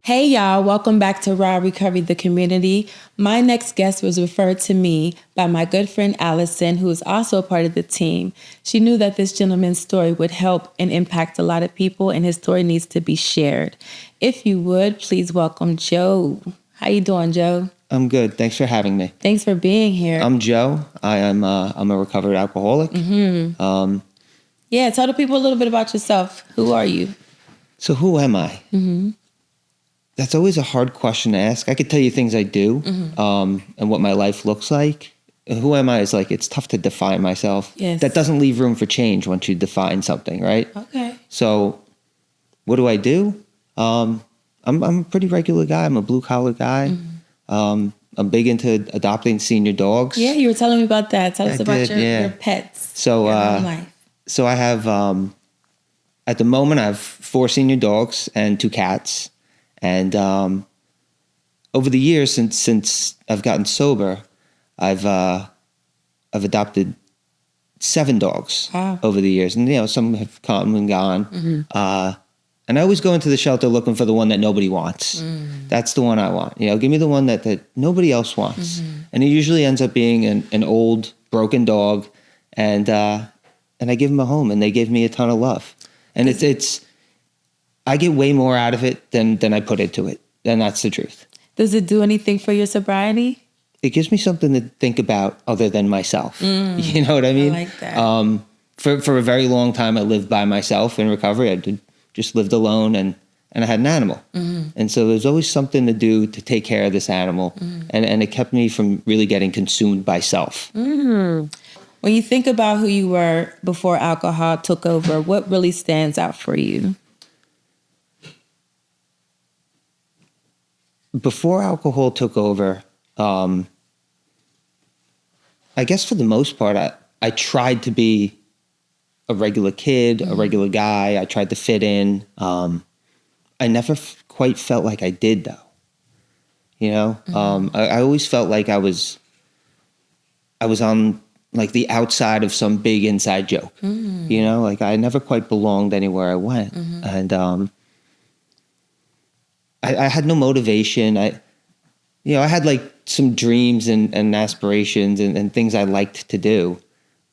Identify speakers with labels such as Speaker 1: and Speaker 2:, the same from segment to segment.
Speaker 1: Hey y'all, welcome back to Raw Recovery, the community. My next guest was referred to me by my good friend Allison, who is also a part of the team. She knew that this gentleman's story would help and impact a lot of people, and his story needs to be shared. If you would, please welcome Joe. How you doing, Joe?
Speaker 2: I'm good. Thanks for having me.
Speaker 1: Thanks for being here.
Speaker 2: I'm Joe. I'm a recovered alcoholic.
Speaker 1: Mm-hmm. Tell the people a little bit about yourself. Who are you?
Speaker 2: So who am I?
Speaker 1: Mm-hmm.
Speaker 2: That's always a hard question to ask. I could tell you things I do, and what my life looks like. Who am I is like, it's tough to define myself.
Speaker 1: Yes.
Speaker 2: That doesn't leave room for change once you define something, right?
Speaker 1: Okay.
Speaker 2: So what do I do? I'm a pretty regular guy. I'm a blue collar guy. I'm big into adopting senior dogs.
Speaker 1: Yeah, you were telling me about that. Tell us about your pets.
Speaker 2: So, so I have, at the moment, I have 4 senior dogs and 2 cats. And over the years, since I've gotten sober, I've adopted 7 dogs over the years, and some have come and gone. Mm-hmm. And I always go into the shelter looking for the one that nobody wants. That's the one I want. Give me the one that nobody else wants. And it usually ends up being an old broken dog, and I give them a home, and they give me a ton of love. And it's I get way more out of it than I put into it. And that's the truth.
Speaker 1: Does it do anything for your sobriety?
Speaker 2: It gives me something to think about other than myself. You know what I mean?
Speaker 1: I like that.
Speaker 2: For a very long time, I lived by myself in recovery. I just lived alone, and I had an animal. And so there's always something to do to take care of this animal. And it kept me from really getting consumed by self.
Speaker 1: When you think about who you were before alcohol took over, what really stands out for you?
Speaker 2: Before alcohol took over, I guess for the most part, I tried to be a regular kid, a regular guy. I tried to fit in. I never quite felt like I did, though. I always felt like I was on like the outside of some big inside joke. Like I never quite belonged anywhere I went, and I had no motivation. I had like some dreams and aspirations and things I liked to do,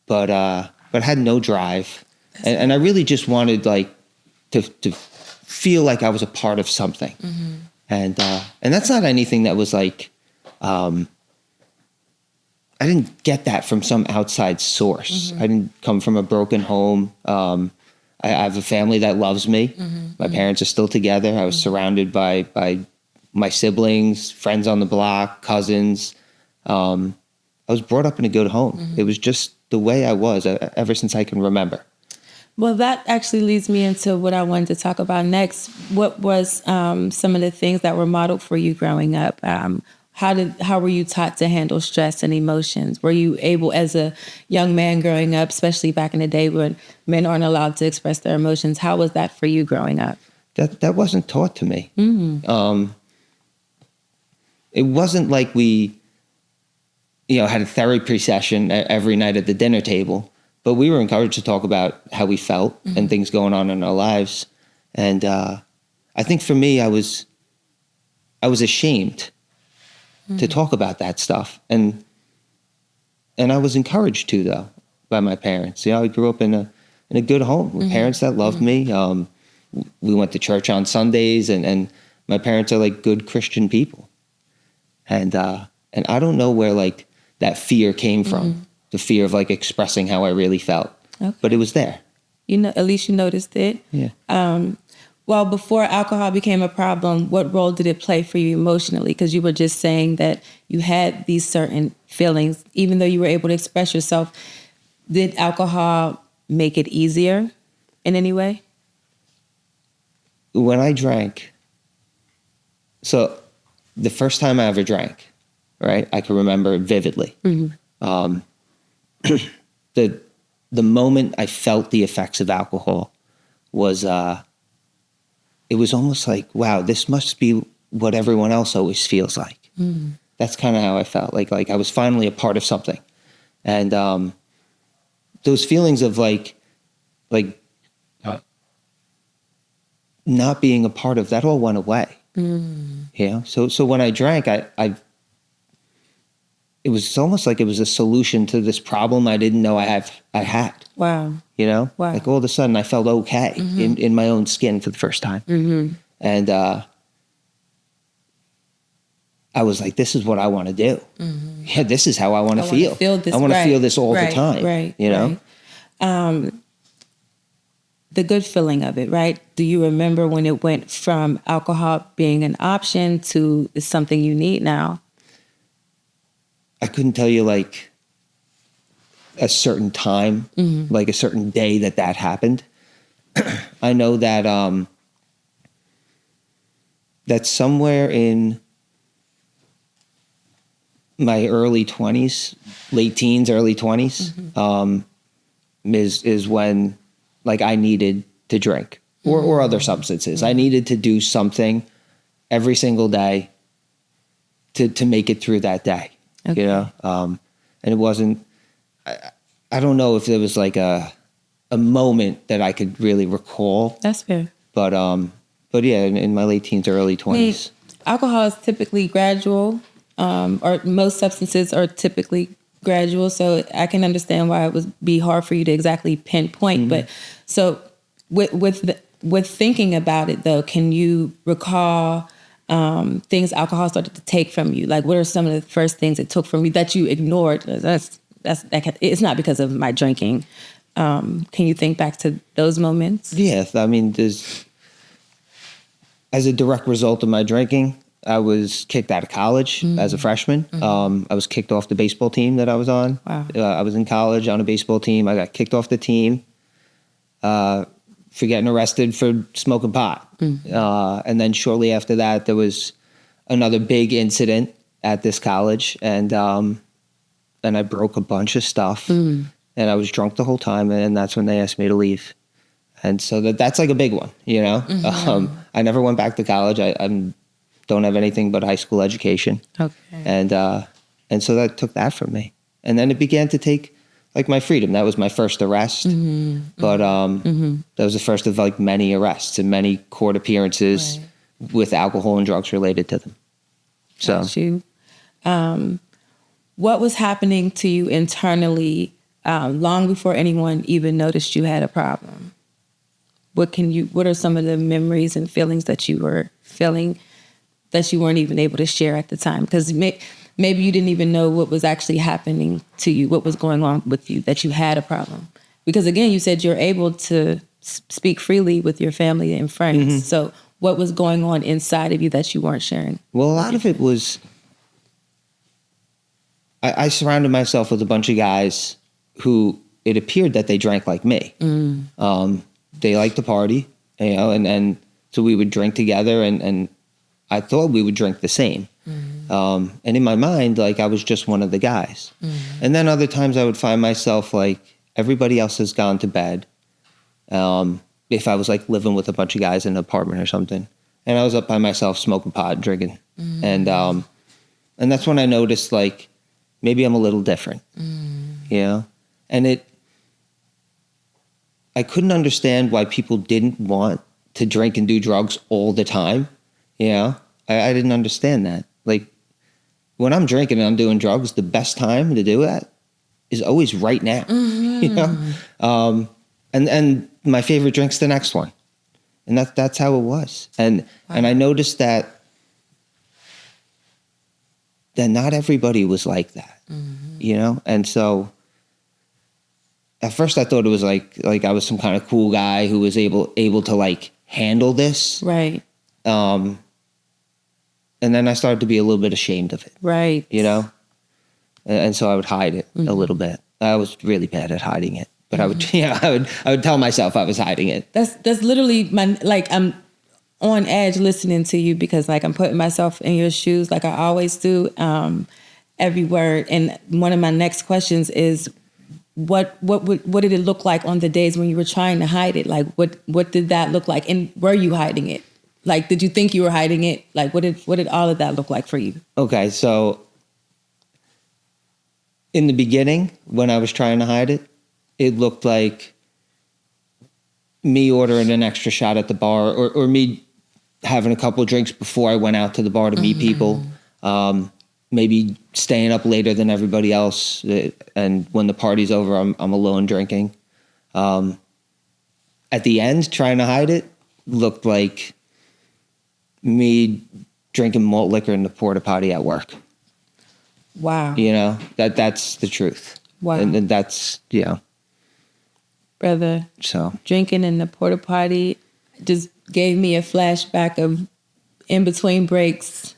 Speaker 2: but I had no drive. And I really just wanted like to feel like I was a part of something. And that's not anything that was like, I didn't get that from some outside source. I didn't come from a broken home. I have a family that loves me. My parents are still together. I was surrounded by my siblings, friends on the block, cousins. I was brought up in a good home. It was just the way I was ever since I can remember.
Speaker 1: Well, that actually leads me into what I wanted to talk about next. What was some of the things that were modeled for you growing up? How were you taught to handle stress and emotions? Were you able, as a young man growing up, especially back in the day when men aren't allowed to express their emotions, how was that for you growing up?
Speaker 2: That wasn't taught to me. It wasn't like we, had a therapy session every night at the dinner table, but we were encouraged to talk about how we felt and things going on in our lives. And I think for me, I was ashamed to talk about that stuff. And I was encouraged to, though, by my parents. I grew up in a good home with parents that loved me. We went to church on Sundays, and my parents are like good Christian people. And I don't know where like that fear came from, the fear of like expressing how I really felt, but it was there.
Speaker 1: At least you noticed it.
Speaker 2: Yeah.
Speaker 1: Well, before alcohol became a problem, what role did it play for you emotionally? Because you were just saying that you had these certain feelings, even though you were able to express yourself. Did alcohol make it easier in any way?
Speaker 2: When I drank, so the first time I ever drank, right, I can remember it vividly. The moment I felt the effects of alcohol was, it was almost like, wow, this must be what everyone else always feels like. That's kind of how I felt, like I was finally a part of something. And those feelings of like not being a part of that all went away. You know, so when I drank, it was almost like it was a solution to this problem I didn't know I had.
Speaker 1: Wow.
Speaker 2: You know,
Speaker 1: Wow.
Speaker 2: like all of a sudden I felt okay in my own skin for the first time. And I was like, this is what I want to do. Yeah, this is how I want to feel.
Speaker 1: This,
Speaker 2: I want to feel this all the
Speaker 1: right,
Speaker 2: time.
Speaker 1: Right.
Speaker 2: You know?
Speaker 1: Right. The good feeling of it, right? Do you remember when it went from alcohol being an option to it's something you need now?
Speaker 2: I couldn't tell you like a certain time, like a certain day that happened. I know that that somewhere in my early 20s, late teens, early 20s, is when like I needed to drink or other substances. I needed to do something every single day to make it through that day, you know? And it wasn't, I don't know if there was like a moment that I could really recall.
Speaker 1: That's fair.
Speaker 2: But yeah, in my late teens, early 20s.
Speaker 1: Alcohol is typically gradual, or most substances are typically gradual. So I can understand why it would be hard for you to exactly pinpoint. But so with thinking about it though, can you recall things alcohol started to take from you? Like what are some of the first things it took from you that you ignored? It's not because of my drinking. Can you think back to those moments?
Speaker 2: Yeah, I mean, as a direct result of my drinking, I was kicked out of college as a freshman. I was kicked off the baseball team that I was on.
Speaker 1: Wow.
Speaker 2: I was in college on a baseball team. I got kicked off the team for getting arrested for smoking pot. And then shortly after that, there was another big incident at this college, and I broke a bunch of stuff, and I was drunk the whole time, and that's when they asked me to leave. And so that's like a big one, you know? I never went back to college. I don't have anything but a high school education.
Speaker 1: Okay.
Speaker 2: And so that took that from me. And then it began to take like my freedom. That was my first arrest. But that was the first of like many arrests and many court appearances with alcohol and drugs related to them. So
Speaker 1: Got you. What was happening to you internally long before anyone even noticed you had a problem? What are some of the memories and feelings that you were feeling that you weren't even able to share at the time? Because maybe you didn't even know what was actually happening to you, what was going on with you, that you had a problem. Because again, you said you're able to speak freely with your family and friends. So what was going on inside of you that you weren't sharing?
Speaker 2: Well, a lot of it was, I surrounded myself with a bunch of guys who it appeared that they drank like me. They liked to party, you know, and so we would drink together, and I thought we would drink the same. And in my mind, like I was just one of the guys. And then other times I would find myself like everybody else has gone to bed. If I was like living with a bunch of guys in an apartment or something, and I was up by myself smoking pot and drinking. And that's when I noticed like maybe I'm a little different, you know? And I couldn't understand why people didn't want to drink and do drugs all the time. You know, I didn't understand that. Like when I'm drinking and I'm doing drugs, the best time to do that is always right now. You know, and my favorite drink's the next one, and that's how it was. And I noticed that not everybody was like that. You know, and so. At first I thought it was like I was some kind of cool guy who was able to like handle this.
Speaker 1: Right.
Speaker 2: And then I started to be a little bit ashamed of it.
Speaker 1: Right.
Speaker 2: You know? And so I would hide it a little bit. I was really bad at hiding it. But I would I would tell myself I was hiding it.
Speaker 1: That's literally I'm on edge listening to you because like I'm putting myself in your shoes like I always do. Every word. And one of my next questions is what did it look like on the days when you were trying to hide it? Like what did that look like? And were you hiding it? Like did you think you were hiding it? Like what did all of that look like for you?
Speaker 2: Okay, so in the beginning when I was trying to hide it, it looked like me ordering an extra shot at the bar or me having a couple of drinks before I went out to the bar to meet people. Maybe staying up later than everybody else. And when the party's over, I'm alone drinking. At the end, trying to hide it looked like me drinking malt liquor in the porta potty at work.
Speaker 1: Wow.
Speaker 2: You know, that's the truth.
Speaker 1: Wow.
Speaker 2: And that's,
Speaker 1: Brother,
Speaker 2: so.
Speaker 1: drinking in the porta potty just gave me a flashback of in between breaks,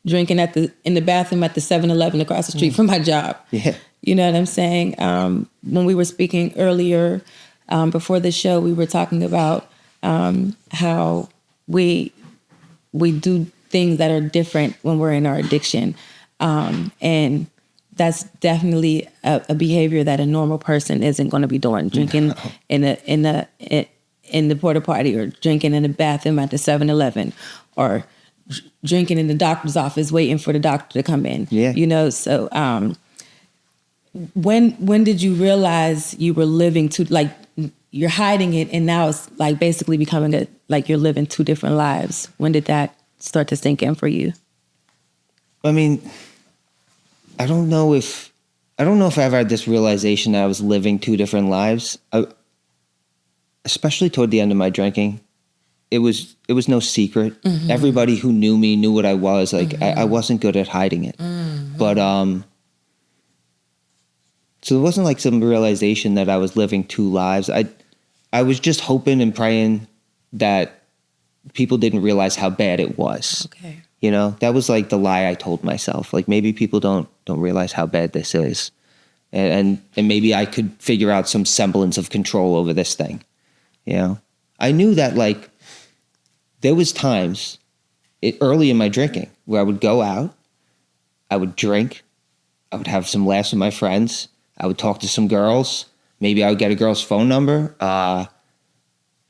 Speaker 1: drinking in the bathroom at the 7-Eleven across the street from my job.
Speaker 2: Yeah.
Speaker 1: You know what I'm saying? When we were speaking earlier, before the show, we were talking about how we do things that are different when we're in our addiction. And that's definitely a behavior that a normal person isn't going to be doing. Drinking in the porta potty, or drinking in the bathroom at the 7-Eleven, or drinking in the doctor's office waiting for the doctor to come in.
Speaker 2: Yeah.
Speaker 1: You know, so when did you realize you were living you're hiding it, and now it's like basically becoming you're living two different lives? When did that start to sink in for you?
Speaker 2: I mean, I don't know if I ever had this realization that I was living two different lives. Especially toward the end of my drinking, it was no secret. Everybody who knew me knew what I was. I wasn't good at hiding it. But so it wasn't like some realization that I was living two lives. I was just hoping and praying that people didn't realize how bad it was.
Speaker 1: Okay.
Speaker 2: You know, that was like the lie I told myself. Like, maybe people don't realize how bad this is. And maybe I could figure out some semblance of control over this thing. You know, I knew that there was times early in my drinking where I would go out, I would drink, I would have some laughs with my friends, I would talk to some girls, maybe I would get a girl's phone number.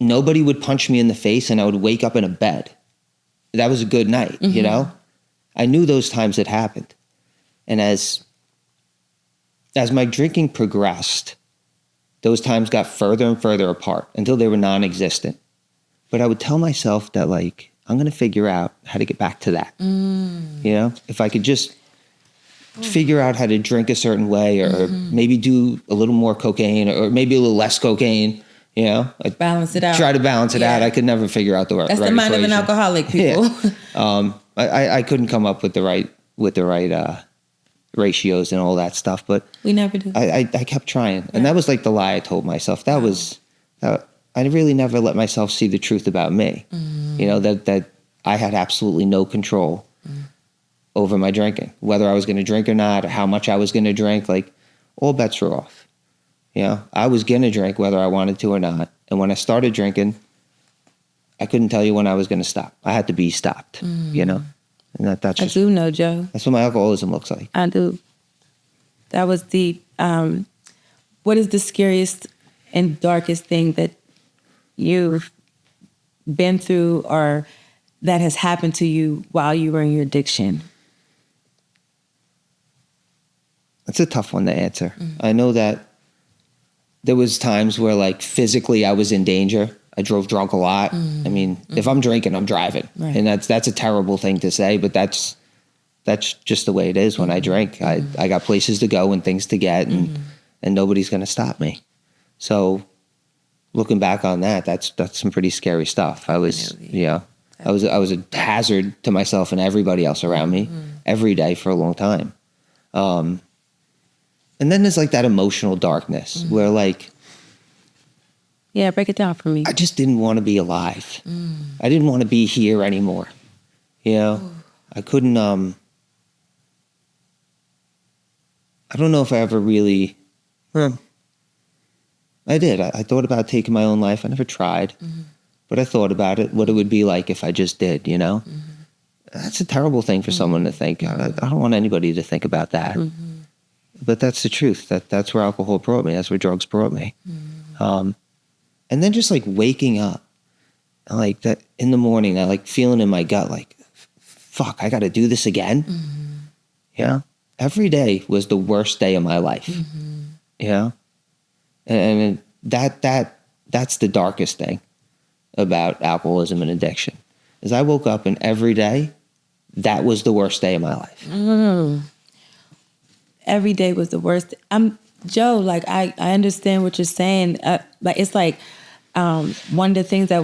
Speaker 2: Nobody would punch me in the face, and I would wake up in a bed. That was a good night, you know? I knew those times had happened. And as my drinking progressed, those times got further and further apart until they were non-existent. But I would tell myself that, I'm going to figure out how to get back to that. You know, if I could just figure out how to drink a certain way, or maybe do a little more cocaine, or maybe a little less cocaine, you know,
Speaker 1: balance it out.
Speaker 2: Try to balance it out. I could never figure out the right.
Speaker 1: That's
Speaker 2: right
Speaker 1: the mind
Speaker 2: equation.
Speaker 1: of an alcoholic, people.
Speaker 2: Yeah. I couldn't come up with the right ratios and all that stuff, but
Speaker 1: we never do.
Speaker 2: I kept trying, and that was like the lie I told myself. That was I really never let myself see the truth about me. You know, that I had absolutely no control over my drinking, whether I was going to drink or not, or how much I was going to drink. All bets were off. You know, I was going to drink whether I wanted to or not. And when I started drinking, I couldn't tell you when I was going to stop. I had to be stopped, you know? And that's just,
Speaker 1: I do know, Joe.
Speaker 2: That's what my alcoholism looks like.
Speaker 1: I do. That was deep. What is the scariest and darkest thing that you've been through, or that has happened to you while you were in your addiction?
Speaker 2: That's a tough one to answer. I know that there was times where physically I was in danger. I drove drunk a lot. I mean, if I'm drinking, I'm driving. Right. And that's a terrible thing to say, but that's just the way it is when I drink. I got places to go and things to get, and nobody's going to stop me. So looking back on that, that's some pretty scary stuff. I was, I was a hazard to myself and everybody else around me every day for a long time. And then there's that emotional darkness where
Speaker 1: yeah, break it down for me.
Speaker 2: I just didn't want to be alive. I didn't want to be here anymore. You know, I couldn't, I don't know if I ever really, I did. I thought about taking my own life. I never tried, but I thought about it, what it would be like if I just did, you know? That's a terrible thing for someone to think. I don't want anybody to think about that. But that's the truth. That's where alcohol brought me. That's where drugs brought me. And then just waking up, that in the morning, I feeling in my gut, fuck, I got to do this again. You know, every day was the worst day of my life. You know, and that's the darkest thing about alcoholism and addiction. is I woke up and every day, that was the worst day of my life.
Speaker 1: Every day was the worst. Joe, like, I understand what you're saying. But it's like, one of the things that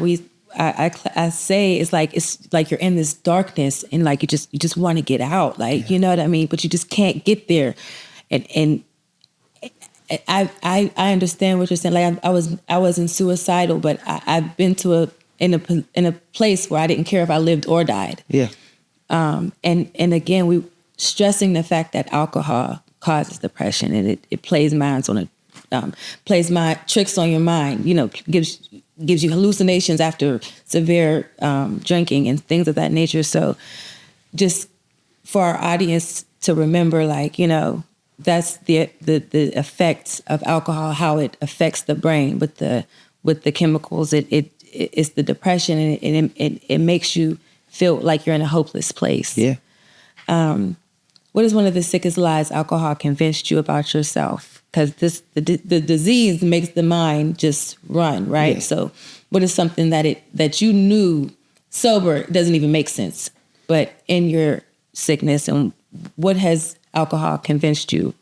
Speaker 1: I say is like, it's like you're in this darkness and like you just want to get out, like, you know what I mean? But you just can't get there. And I understand what you're saying. Like, I wasn't suicidal, but I've been in a place where I didn't care if I lived or died.
Speaker 2: Yeah.
Speaker 1: And again, we stressing the fact that alcohol causes depression, and it plays tricks on your mind. You know, gives you hallucinations after severe drinking and things of that nature. So, just for our audience to remember, like, you know, that's the effects of alcohol, how it affects the brain with the chemicals. It's the depression, and it makes you feel like you're in a hopeless place.
Speaker 2: Yeah.
Speaker 1: What is one of the sickest lies alcohol convinced you about yourself? Because the disease makes the mind just run, right?
Speaker 2: Yeah.
Speaker 1: So what is something that you knew sober doesn't even make sense, but in your sickness, and what has alcohol convinced you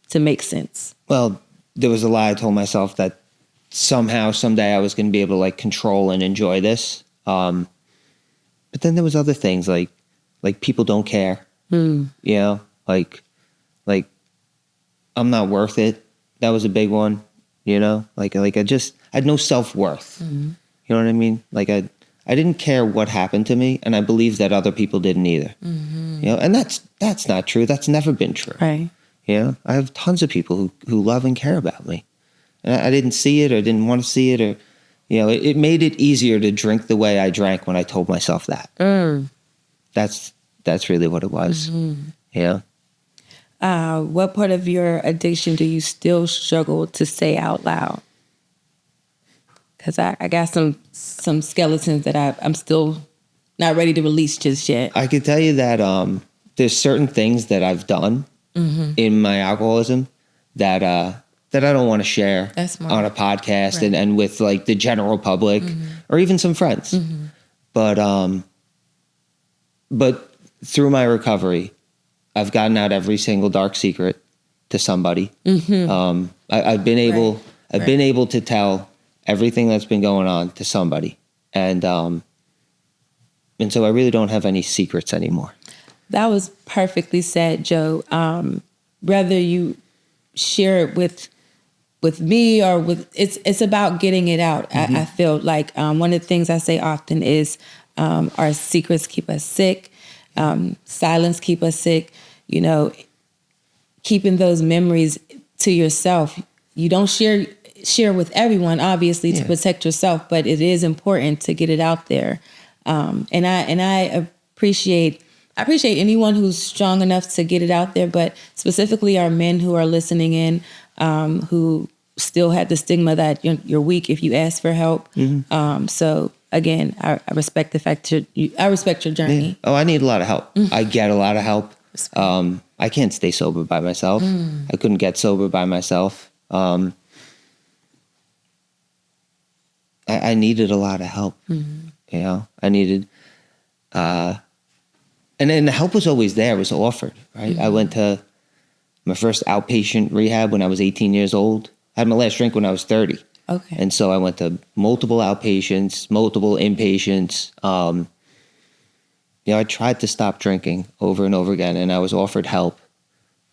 Speaker 1: to make sense?
Speaker 2: Well, there was a lie I told myself that somehow, someday I was going to be able to like control and enjoy this. But then there was other things like people don't care. You know, like I'm not worth it. That was a big one. You know, like I had no self-worth. You know what I mean? Like I didn't care what happened to me, and I believe that other people didn't either. You know, and that's not true. That's never been true.
Speaker 1: Right.
Speaker 2: You know, I have tons of people who love and care about me, and I didn't see it or didn't want to see it, or you know, it made it easier to drink the way I drank when I told myself that. That's really what it was. Yeah.
Speaker 1: What part of your addiction do you still struggle to say out loud? Because I got some skeletons that I'm still not ready to release just yet.
Speaker 2: I could tell you that there's certain things that I've done in my alcoholism that I don't want to share on a podcast, right, and with like the general public or even some friends. But through my recovery, I've gotten out every single dark secret to somebody. I've been able to tell everything that's been going on to somebody, and so I really don't have any secrets anymore.
Speaker 1: That was perfectly said, Joe. Whether you share it with me or it's about getting it out. I feel like one of the things I say often is our secrets keep us sick. Silence keep us sick. You know, keeping those memories to yourself. You don't share with everyone, obviously, to protect yourself, but it is important to get it out there. And I appreciate anyone who's strong enough to get it out there, but specifically our men who are listening in, who still had the stigma that you're weak if you ask for help. So again, I respect the fact I respect your journey.
Speaker 2: Yeah. Oh, I need a lot of help. I get a lot of help. I can't stay sober by myself. I couldn't get sober by myself. I needed a lot of help. You know, I needed, and then the help was always there. It was offered, right? I went to my first outpatient rehab when I was 18 years old. I had my last drink when I was 30.
Speaker 1: Okay.
Speaker 2: And so I went to multiple outpatients, multiple inpatients. You know, I tried to stop drinking over and over again, and I was offered help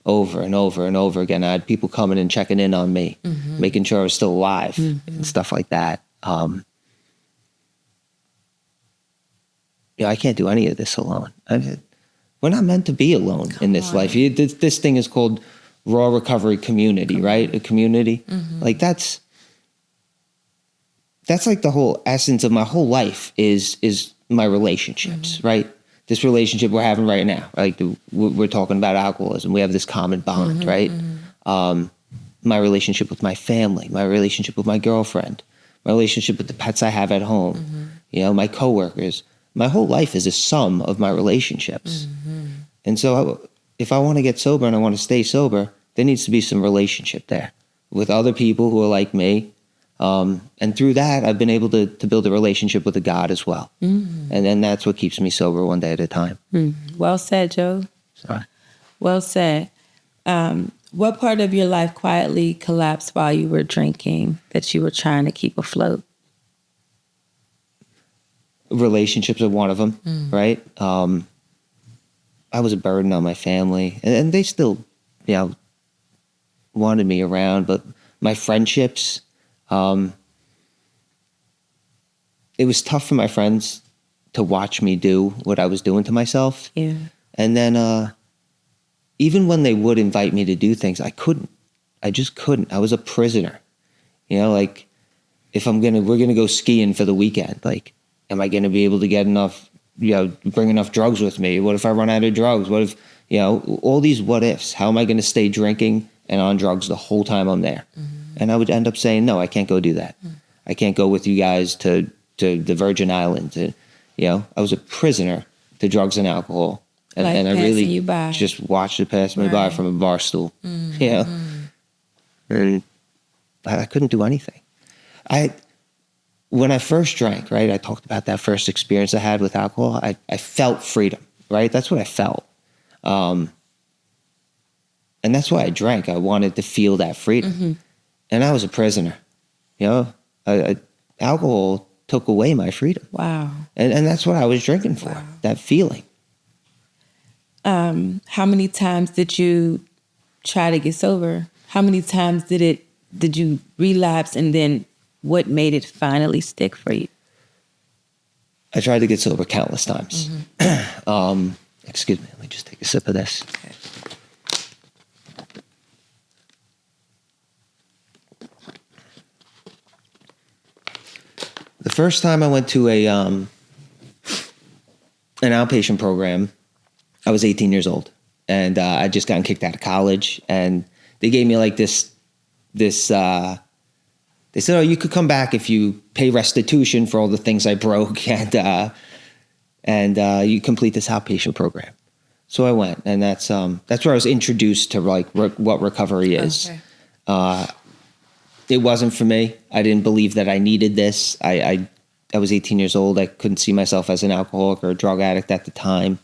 Speaker 2: over and over and over again. I had people coming and checking in on me, making sure I was still alive and stuff like that. You know, I can't do any of this alone. We're not meant to be alone in this life. This thing is called Raw Recovery Community, right? A community. Like that's like the whole essence of my whole life is my relationships, right? This relationship we're having right now, like we're talking about alcoholism. We have this common bond, right? My relationship with my family, my relationship with my girlfriend, my relationship with the pets I have at home, you know, my coworkers. My whole life is a sum of my relationships. And so if I want to get sober and I want to stay sober, there needs to be some relationship there with other people who are like me, And through that, I've been able to build a relationship with a God as well. And then that's what keeps me sober one day at a time.
Speaker 1: Well said, Joe.
Speaker 2: Sorry.
Speaker 1: Well said. What part of your life quietly collapsed while you were drinking that you were trying to keep afloat?
Speaker 2: Relationships are one of them, right? I was a burden on my family, and they still, wanted me around, but my friendships, it was tough for my friends to watch me do what I was doing to myself.
Speaker 1: Yeah.
Speaker 2: And then even when they would invite me to do things, I couldn't. I just couldn't. I was a prisoner. Like if we're gonna go skiing for the weekend, like, am I gonna be able to get enough, bring enough drugs with me? What if I run out of drugs? What if, all these what ifs? How am I gonna stay drinking and on drugs the whole time I'm there? And I would end up saying, no, I can't go do that. I can't go with you guys to the Virgin Islands. I was a prisoner to drugs and alcohol. And I really just watched it pass me by from a bar stool. And I couldn't do anything. When I first drank, right, I talked about that first experience I had with alcohol. I felt freedom, right? That's what I felt. And that's why I drank. I wanted to feel that freedom. And I was a prisoner. Alcohol took away my freedom.
Speaker 1: Wow.
Speaker 2: And that's what I was drinking for, that feeling.
Speaker 1: How many times did you try to get sober? How many times did you relapse, and then what made it finally stick for you?
Speaker 2: I tried to get sober countless times. Excuse me, let me just take a sip of this.
Speaker 1: Okay.
Speaker 2: The first time I went to an outpatient program, I was 18 years old, and I just gotten kicked out of college, and they gave me like this. They said, "Oh, you could come back if you pay restitution for all the things I broke, and you complete this outpatient program." So I went, and that's where I was introduced to like what recovery is. Okay. It wasn't for me. I didn't believe that I needed this. I was 18 years old. I couldn't see myself as an alcoholic or a drug addict at the time.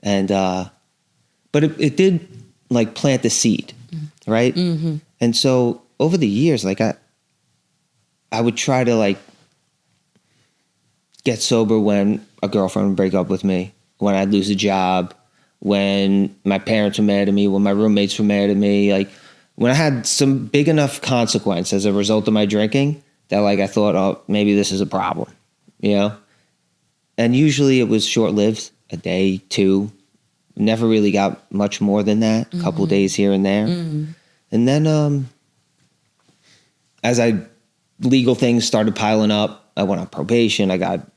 Speaker 2: And, but it did like plant the seed, right? And so over the years, like I would try to like get sober when a girlfriend would break up with me, when I'd lose a job, when my parents were mad at me, when my roommates were mad at me, like when I had some big enough consequence as a result of my drinking that like I thought, oh, maybe this is a problem, And usually it was short-lived, a day, two. Never really got much more than that, a couple days here and there. And then as legal things started piling up, I went on probation. I got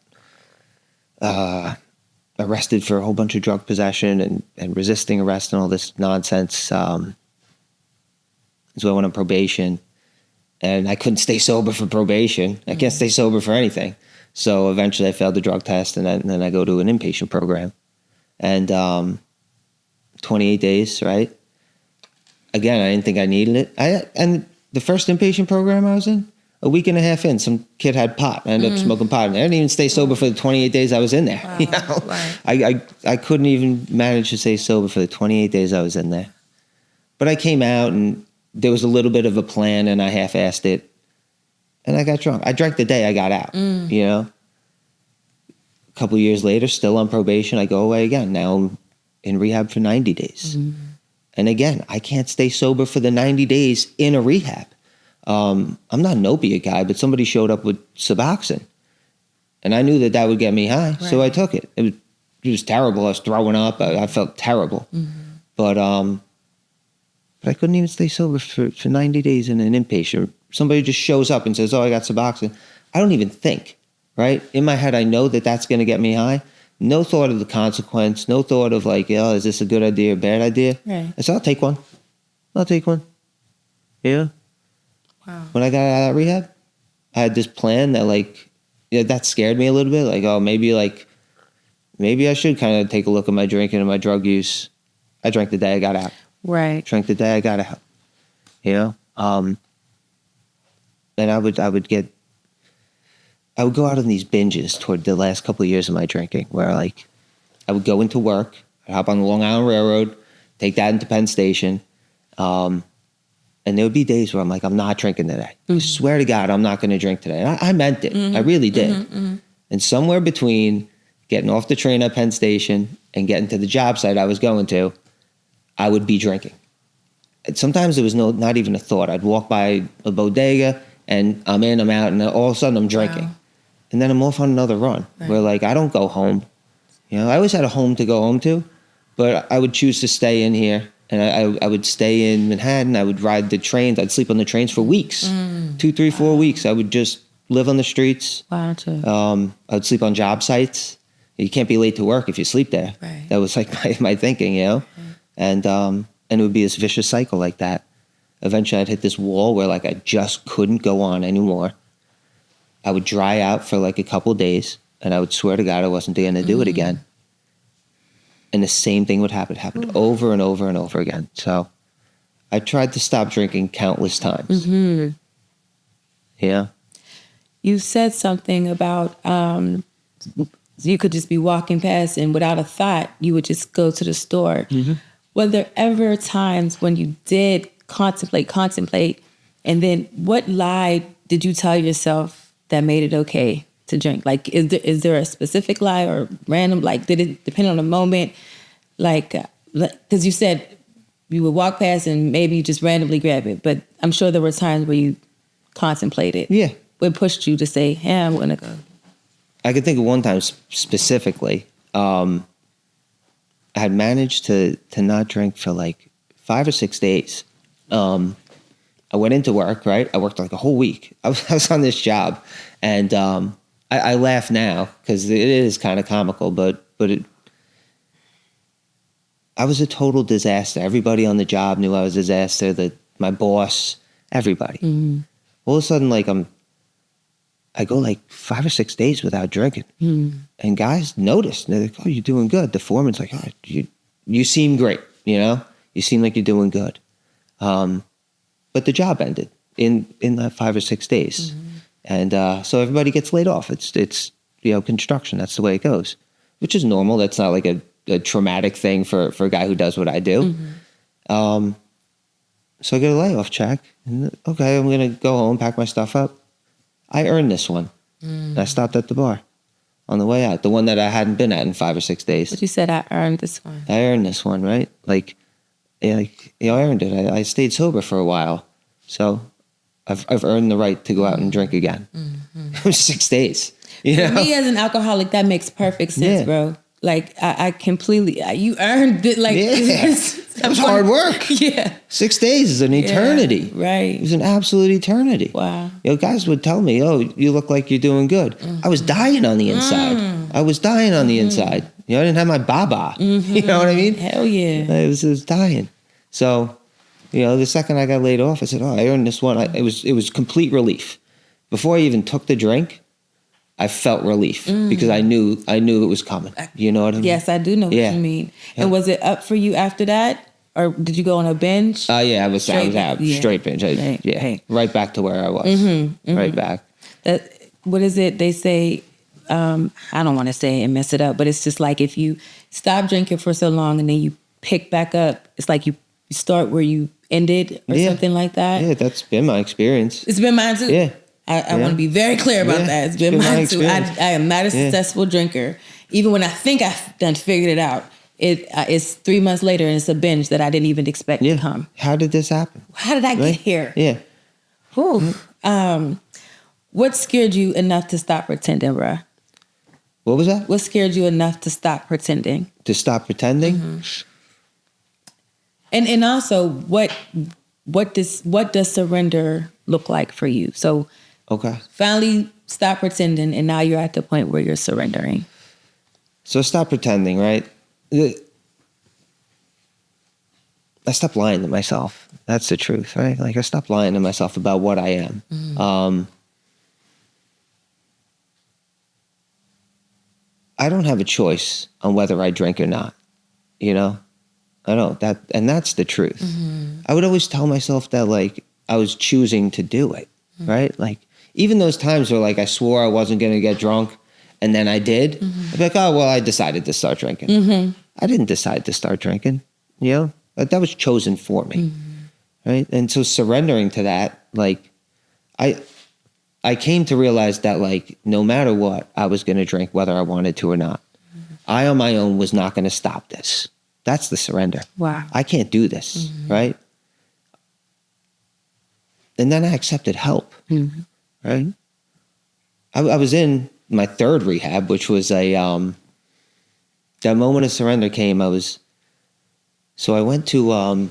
Speaker 2: arrested for a whole bunch of drug possession and resisting arrest and all this nonsense. So I went on probation, and I couldn't stay sober for probation. I can't stay sober for anything. So eventually I failed the drug test, and then I go to an inpatient program. And 28 days, right? Again, I didn't think I needed it. And the first inpatient program I was in, a week and a half in, some kid had pot. I ended up smoking pot, and I didn't even stay sober for the 28 days I was in there.
Speaker 1: Wow. Right.
Speaker 2: I couldn't even manage to stay sober for the 28 days I was in there. But I came out, and there was a little bit of a plan, and I half-assed it, and I got drunk. I drank the day I got out, A couple years later, still on probation, I go away again. Now I'm in rehab for 90 days. And again, I can't stay sober for the 90 days in a rehab. I'm not an opiate guy, but somebody showed up with Suboxone, and I knew that would get me high, so I took it. It was terrible. I was throwing up. I felt terrible. But I couldn't even stay sober for 90 days in an inpatient. Somebody just shows up and says, oh, I got Suboxone. I don't even think, right? In my head, I know that that's going to get me high. No thought of the consequence. No thought of like, oh, is this a good idea or bad idea?
Speaker 1: Right.
Speaker 2: I said, I'll take one. Yeah.
Speaker 1: Wow.
Speaker 2: When I got out of rehab, I had this plan that like, that scared me a little bit. Like, oh, maybe I should kind of take a look at my drinking and my drug use. I drank the day I got out.
Speaker 1: Right.
Speaker 2: Drank the day I got out. And I would go out on these binges toward the last couple of years of my drinking, where like I would go into work, I'd hop on the Long Island Railroad, take that into Penn Station, and there would be days where I'm like, I'm not drinking today. I swear to God, I'm not going to drink today. And I meant it. I really did. And somewhere between getting off the train at Penn Station and getting to the job site I was going to, I would be drinking. And sometimes there was not even a thought. I'd walk by a bodega and I'm in, I'm out, and all of a sudden I'm drinking. Wow. And then I'm off on another run where like I don't go home. You know, I always had a home to go home to, but I would choose to stay in here. And I would stay in Manhattan. I would ride the trains. I'd sleep on the trains for weeks, 2, 3, 4 weeks. I would just live on the streets.
Speaker 1: Wow.
Speaker 2: I would sleep on job sites. You can't be late to work if you sleep there.
Speaker 1: Right.
Speaker 2: That was like my thinking, you know? Right. And it would be this vicious cycle like that. Eventually I'd hit this wall where like I just couldn't go on anymore. I would dry out for like a couple of days, and I would swear to God I wasn't going to do it again. And the same thing would happen. It happened over and over and over again. So I tried to stop drinking countless times. Yeah.
Speaker 1: You said something about you could just be walking past and without a thought, you would just go to the store. Were there ever times when you did contemplate, and then what lie did you tell yourself that made it okay to drink? Like, is there a specific lie or random? Like, did it depend on the moment? Like, because you said you would walk past and maybe you just randomly grab it, but I'm sure there were times where you contemplated.
Speaker 2: Yeah.
Speaker 1: What pushed you to say, "Hey, I'm gonna go"?
Speaker 2: I could think of one time specifically. I had managed to not drink for like 5 or 6 days. I went into work, right? I worked like a whole week. I was on this job, and I laugh now because it is kind of comical, but I was a total disaster. Everybody on the job knew I was a disaster. My boss, everybody. All of a sudden, like I go like 5 or 6 days without drinking, and guys noticed. They're like, "Oh, you're doing good." The foreman's like, "Oh, you seem great. You know, you seem like you're doing good." But the job ended in that 5 or 6 days, and so everybody gets laid off. It's construction. That's the way it goes, which is normal. That's not like a traumatic thing for a guy who does what I do. So I get a layoff check, and okay, I'm gonna go home, pack my stuff up. I earned this one. I stopped at the bar on the way out, the one that I hadn't been at in 5 or 6 days.
Speaker 1: But you said I earned this one.
Speaker 2: I earned this one, right? I earned it. I stayed sober for a while, so I've earned the right to go out and drink again. It was 6 days.
Speaker 1: For me as an alcoholic, that makes perfect sense, bro. Like I completely, you earned it. Like
Speaker 2: it was hard work. 6 days is an eternity.
Speaker 1: Right.
Speaker 2: It was an absolute eternity.
Speaker 1: Wow.
Speaker 2: Guys would tell me, "Oh, you look like you're doing good." I was dying on the inside. I was dying on the inside. I didn't have my baba. You know what I mean?
Speaker 1: Hell yeah.
Speaker 2: I was dying. So, the second I got laid off, I said, "Oh, I earned this one." It was complete relief. Before I even took the drink, I felt relief because I knew it was coming. You know what I mean?
Speaker 1: Yes, I do know what you mean. And was it up for you after that? Or did you go on a binge?
Speaker 2: I was out. Straight binge. Right back to where I was. Right back.
Speaker 1: What is it? They say, I don't want to say it and mess it up, but it's just like if you stop drinking for so long and then you pick back up, it's like you start where you ended or something like that.
Speaker 2: Yeah, that's been my experience.
Speaker 1: It's been mine too.
Speaker 2: Yeah.
Speaker 1: I want to be very clear about that. It's been mine too. I am not a successful drinker. Even when I think I've done figured it out, it's 3 months later and it's a binge that I didn't even expect to come.
Speaker 2: How did this happen?
Speaker 1: How did I get here?
Speaker 2: Yeah.
Speaker 1: Whew. What scared you enough to stop pretending, bruh?
Speaker 2: What was that?
Speaker 1: What scared you enough to stop pretending?
Speaker 2: To stop pretending?
Speaker 1: And also, what does surrender look like for you? So, finally stop pretending, and now you're at the point where you're surrendering.
Speaker 2: So stop pretending, right? I stopped lying to myself. That's the truth, right? Like I stopped lying to myself about what I am. I don't have a choice on whether I drink or not. I don't. And that's the truth. I would always tell myself that like I was choosing to do it. right? Like, even those times where, like, I swore I wasn't going to get drunk, and then I did, I'd be like, oh, well, I decided to start drinking. I didn't decide to start drinking, you know? That was chosen for me, right? And so surrendering to that, like, I came to realize that, like, no matter what, I was going to drink whether I wanted to or not. I, on my own, was not going to stop this. That's the surrender.
Speaker 1: Wow.
Speaker 2: I can't do this, right? And then I accepted help, right? I was in my third rehab, which was that moment of surrender came. So I went to a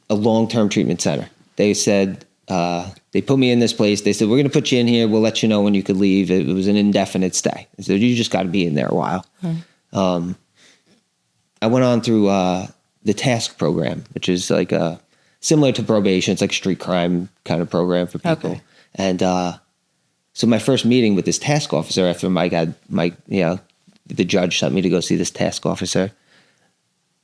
Speaker 2: long-term treatment center. They said, they put me in this place. They said, we're going to put you in here. We'll let you know when you could leave. It was an indefinite stay. They said, you just got to be in there a while. I went on through the task program, which is like similar to probation. It's like a street crime kind of program for people.
Speaker 1: Okay.
Speaker 2: And so my first meeting with this task officer after the judge sent me to go see this task officer.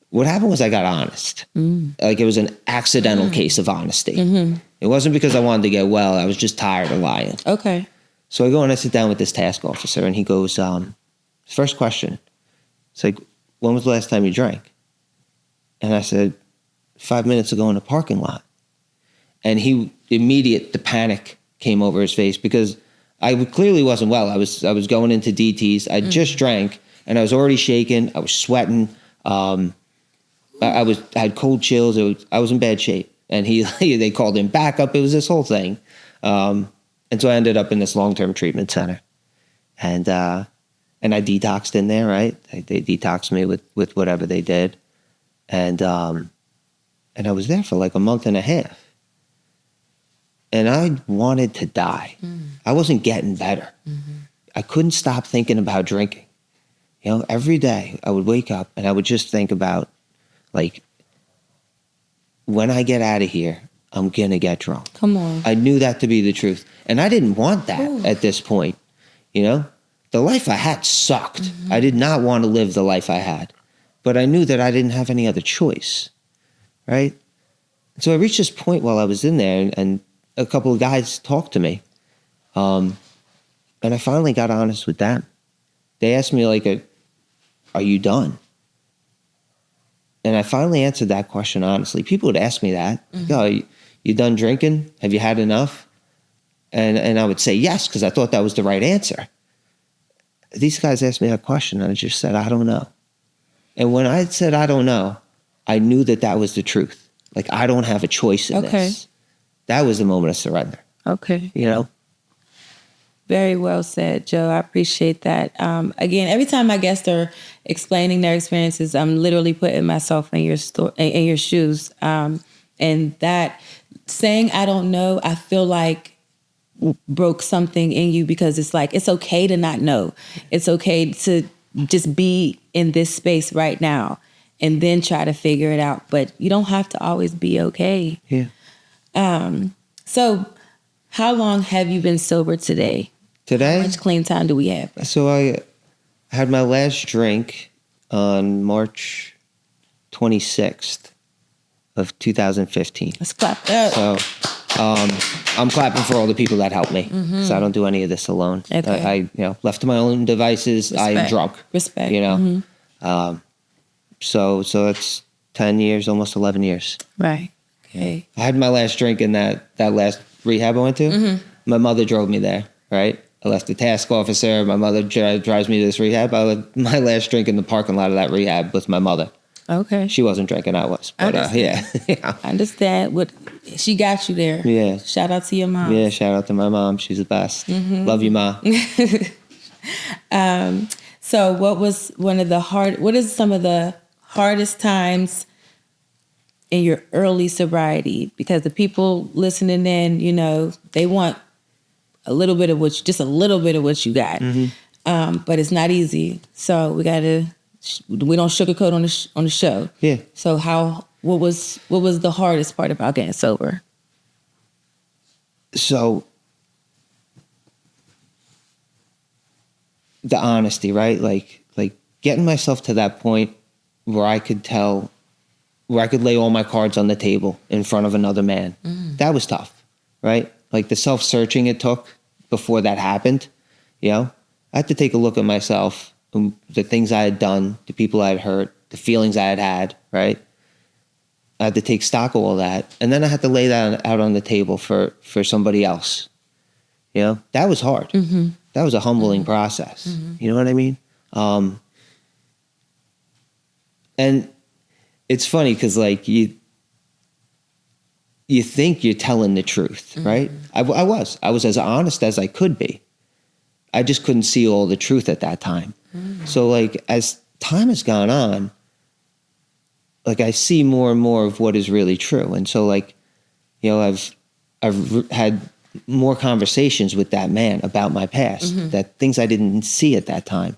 Speaker 2: What happened was I got honest. Like, it was an accidental case of honesty. It wasn't because I wanted to get well. I was just tired of lying.
Speaker 1: Okay.
Speaker 2: So I go and I sit down with this task officer, and he goes, first question, it's like, when was the last time you drank? And I said, 5 minutes ago in the parking lot. And the panic came over his face because I clearly wasn't well. I was going into DTs. I just drank, and I was already shaking. I was sweating. I had cold chills. I was in bad shape. And they called him backup. It was this whole thing. And so I ended up in this long-term treatment center. And I detoxed in there, right? They detoxed me with whatever they did. And I was there for like a month and a half. And I wanted to die. I wasn't getting better. I couldn't stop thinking about drinking. You know, every day I would wake up and I would just think about, like, when I get out of here, I'm going to get drunk.
Speaker 1: Come on.
Speaker 2: I knew that to be the truth. And I didn't want that at this point. You know, the life I had sucked. I did not want to live the life I had. But I knew that I didn't have any other choice. Right? So I reached this point while I was in there, and a couple of guys talked to me. And I finally got honest with them. They asked me, like, are you done? And I finally answered that question honestly. People would ask me that. Oh, you done drinking? Have you had enough? And I would say yes, because I thought that was the right answer. These guys asked me that question, and I just said, I don't know. And when I said, I don't know, I knew that was the truth. Like, I don't have a choice in this. That was the moment of surrender.
Speaker 1: Okay.
Speaker 2: You know?
Speaker 1: Very well said, Joe. I appreciate that. Again, every time my guests are explaining their experiences, I'm literally putting myself in your shoes. And that saying, I don't know, I feel like broke something in you, because it's like, it's okay to not know. It's okay to just be in this space right now and then try to figure it out. But you don't have to always be okay.
Speaker 2: Yeah.
Speaker 1: So how long have you been sober today?
Speaker 2: Today?
Speaker 1: How much clean time do we have?
Speaker 2: So I had my last drink on March 26th of 2015.
Speaker 1: Let's clap that.
Speaker 2: So I'm clapping for all the people that helped me, because I don't do any of this alone.
Speaker 1: Okay.
Speaker 2: I left to my own devices, I am drunk.
Speaker 1: Respect.
Speaker 2: You know? So it's 10 years, almost 11 years.
Speaker 1: Right. Okay.
Speaker 2: I had my last drink in that last rehab I went to. My mother drove me there, right? I left the task officer. My mother drives me to this rehab. I left my last drink in the parking lot of that rehab with my mother.
Speaker 1: Okay.
Speaker 2: She wasn't drinking, I was. But yeah.
Speaker 1: I understand. What she got you there.
Speaker 2: Yeah.
Speaker 1: Shout out to your mom.
Speaker 2: Yeah, shout out to my mom. She's the best. Love you, Ma.
Speaker 1: So what is some of the hardest times in your early sobriety? Because the people listening in, you know, they want a little bit of what you got. But it's not easy. So we don't sugarcoat on the show.
Speaker 2: Yeah.
Speaker 1: So what was the hardest part about getting sober?
Speaker 2: So the honesty, right? Like getting myself to that point where I could lay all my cards on the table in front of another man. That was tough, right? like the self-searching it took before that happened, you know, I had to take a look at myself, the things I had done, the people I had hurt, the feelings I had had, right? I had to take stock of all that. And then I had to lay that out on the table for somebody else. You know, that was hard.
Speaker 1: Mm-hmm.
Speaker 2: That was a humbling process.
Speaker 1: Mm-hmm.
Speaker 2: You know what I mean? And it's funny because like you think you're telling the truth, right? I was as honest as I could be. I just couldn't see all the truth at that time. So like as time has gone on, like I see more and more of what is really true. And so like, you know, I've had more conversations with that man about my past, that things I didn't see at that time.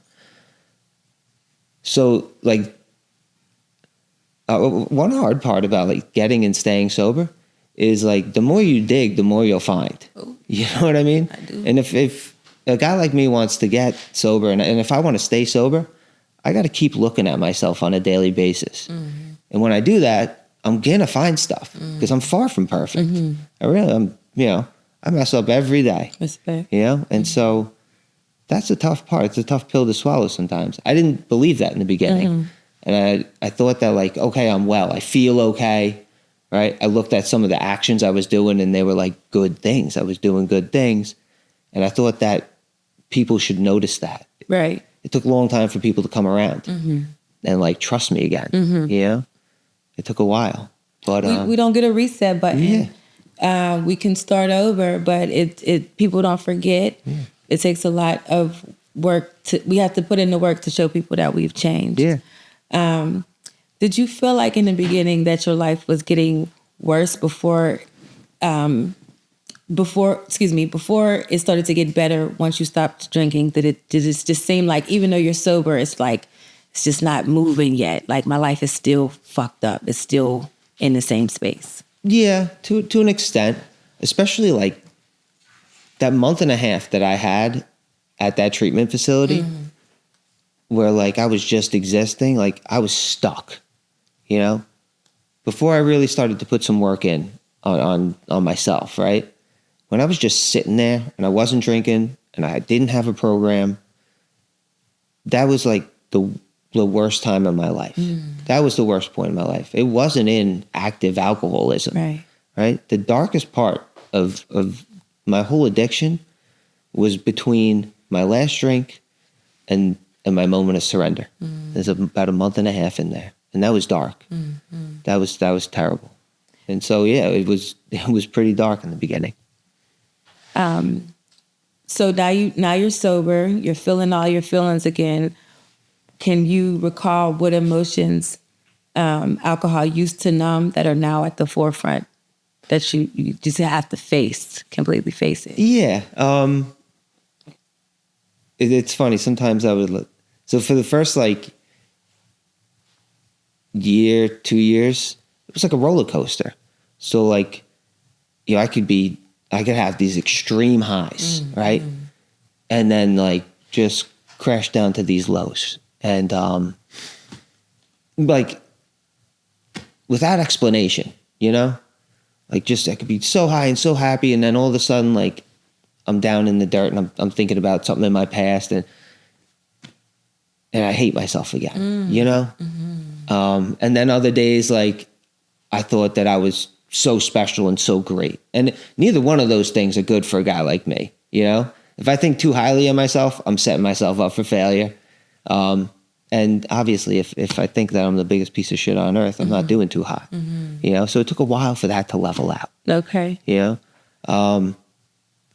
Speaker 2: So like, one hard part about like getting and staying sober is like the more you dig, the more you'll find.
Speaker 1: Oh.
Speaker 2: You know what I mean?
Speaker 1: I do.
Speaker 2: And if a guy like me wants to get sober and if I want to stay sober, I got to keep looking at myself on a daily basis. And when I do that, I'm going to find stuff because I'm far from perfect. I'm, you know, I mess up every day.
Speaker 1: Respect.
Speaker 2: You know? And so that's a tough part. It's a tough pill to swallow sometimes. I didn't believe that in the beginning. And I thought that like, okay, I'm well. I feel okay, right? I looked at some of the actions I was doing and they were like good things. I was doing good things. And I thought that people should notice that.
Speaker 1: Right.
Speaker 2: It took a long time for people to come around and like trust me again. You know? It took a while. But
Speaker 1: we don't get a reset button.
Speaker 2: Yeah.
Speaker 1: We can start over, but it people don't forget. It takes a lot of work we have to put in the work to show people that we've changed.
Speaker 2: Yeah.
Speaker 1: Did you feel like in the beginning that your life was getting worse before it started to get better once you stopped drinking? Did it just seem like even though you're sober, it's like it's just not moving yet? Like my life is still fucked up. It's still in the same space.
Speaker 2: Yeah, to an extent, especially like that month and a half that I had at that treatment facility where like I was just existing, like I was stuck, you know, before I really started to put some work in on myself, right? When I was just sitting there and I wasn't drinking and I didn't have a program, that was like the worst time of my life. That was the worst point in my life. It wasn't in active alcoholism, right? The darkest part of my whole addiction was between my last drink and my moment of surrender. There's about a month and a half in there, and that was dark. That was terrible. And so yeah, it was pretty dark in the beginning.
Speaker 1: So now you're sober. You're feeling all your feelings again. Can you recall what emotions alcohol used to numb that are now at the forefront that you just have to completely face it?
Speaker 2: Yeah. It's funny. Sometimes I would look. So for the first like year, 2 years, it was like a roller coaster. So like, you know, I could have these extreme highs, right? And then like just crash down to these lows. And like without explanation, you know, like just I could be so high and so happy, and then all of a sudden, like I'm down in the dirt and I'm thinking about something in my past, and I hate myself again, you know. And then other days, like I thought that I was so special and so great, and neither one of those things are good for a guy like me, you know. If I think too highly of myself, I'm setting myself up for failure. And obviously, if I think that I'm the biggest piece of shit on earth, I'm not doing too hot, you know? So it took a while for that to level out.
Speaker 1: Okay.
Speaker 2: You know?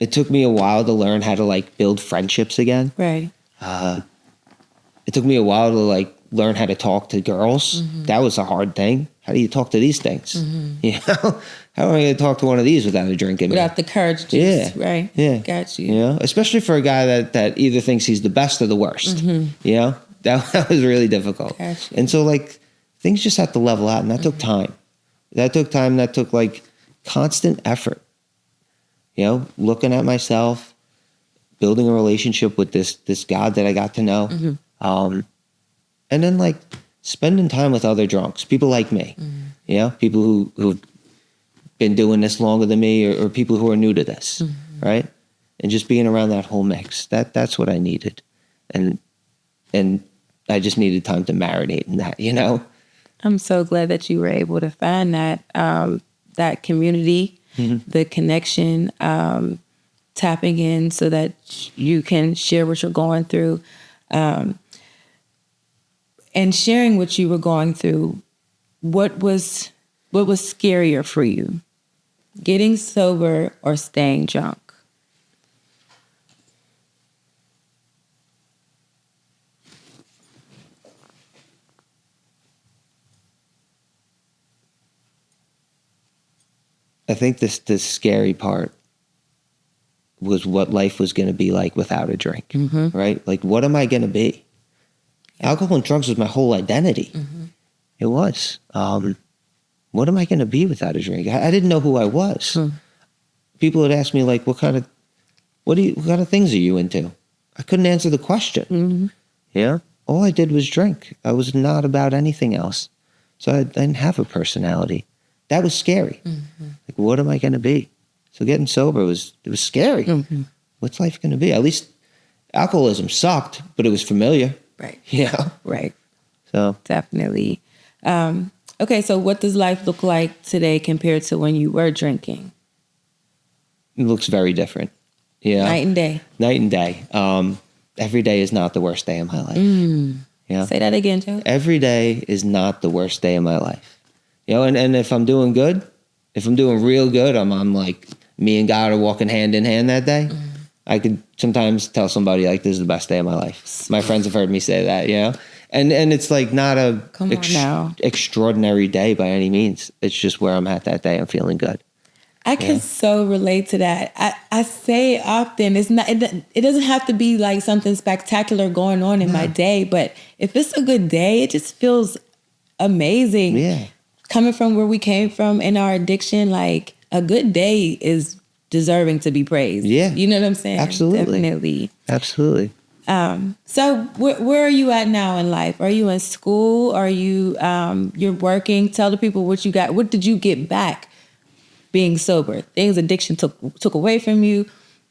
Speaker 2: It took me a while to learn how to like build friendships again.
Speaker 1: Right.
Speaker 2: It took me a while to like learn how to talk to girls. That was a hard thing. How do you talk to these things? You know? How am I going to talk to one of these without a drink in me?
Speaker 1: Without the courage juice, right?
Speaker 2: Yeah.
Speaker 1: Got you.
Speaker 2: You know? Especially for a guy that either thinks he's the best or the worst. You know? That was really difficult.
Speaker 1: Gotcha.
Speaker 2: And so like things just had to level out, and that took time. That took like constant effort. You know, looking at myself, building a relationship with this God that I got to know. And then like spending time with other drunks, people like me. You know, people who've been doing this longer than me or people who are new to this, right? And just being around that whole mix, that's what I needed. And I just needed time to marinate in that,
Speaker 1: I'm so glad that you were able to find that community, the connection, tapping in so that you can share what you're going through. And sharing what you were going through, what was scarier for you? Getting sober or staying drunk?
Speaker 2: I think this scary part was what life was going to be like without a drink, right? Like, what am I going to be? Yeah. Alcohol and drugs was my whole identity. It was. What am I going to be without a drink? I didn't know who I was. People would ask me, like, what kind of things are you into? I couldn't answer the question. Yeah. All I did was drink. I was not about anything else. So I didn't have a personality. That was scary. Like, what am I going to be? So getting sober it was scary. What's life going to be? At least alcoholism sucked, but it was familiar.
Speaker 1: Right.
Speaker 2: Yeah.
Speaker 1: Right.
Speaker 2: So
Speaker 1: definitely. Okay, so what does life look like today compared to when you were drinking?
Speaker 2: It looks very different. Yeah.
Speaker 1: Night and day.
Speaker 2: Night and day. Every day is not the worst day of my life. Yeah.
Speaker 1: Say that again, Joe.
Speaker 2: Every day is not the worst day of my life. And if I'm doing good, if I'm doing real good, I'm like, me and God are walking hand in hand that day. I could sometimes tell somebody, like, this is the best day of my life. My friends have heard me say that, And it's like not a extraordinary day by any means. It's just where I'm at that day. I'm feeling good.
Speaker 1: I can so relate to that. I say often, it's not. It doesn't have to be like something spectacular going on in my day, but if it's a good day, it just feels amazing.
Speaker 2: Yeah.
Speaker 1: Coming from where we came from in our addiction, like, a good day is deserving to be praised. Yeah. You know what I'm saying?
Speaker 2: Absolutely.
Speaker 1: Definitely.
Speaker 2: Absolutely.
Speaker 1: So where are you at now in life? Are you in school? Are you you're working? Tell the people what you got. What did you get back being sober? Things addiction took away from you.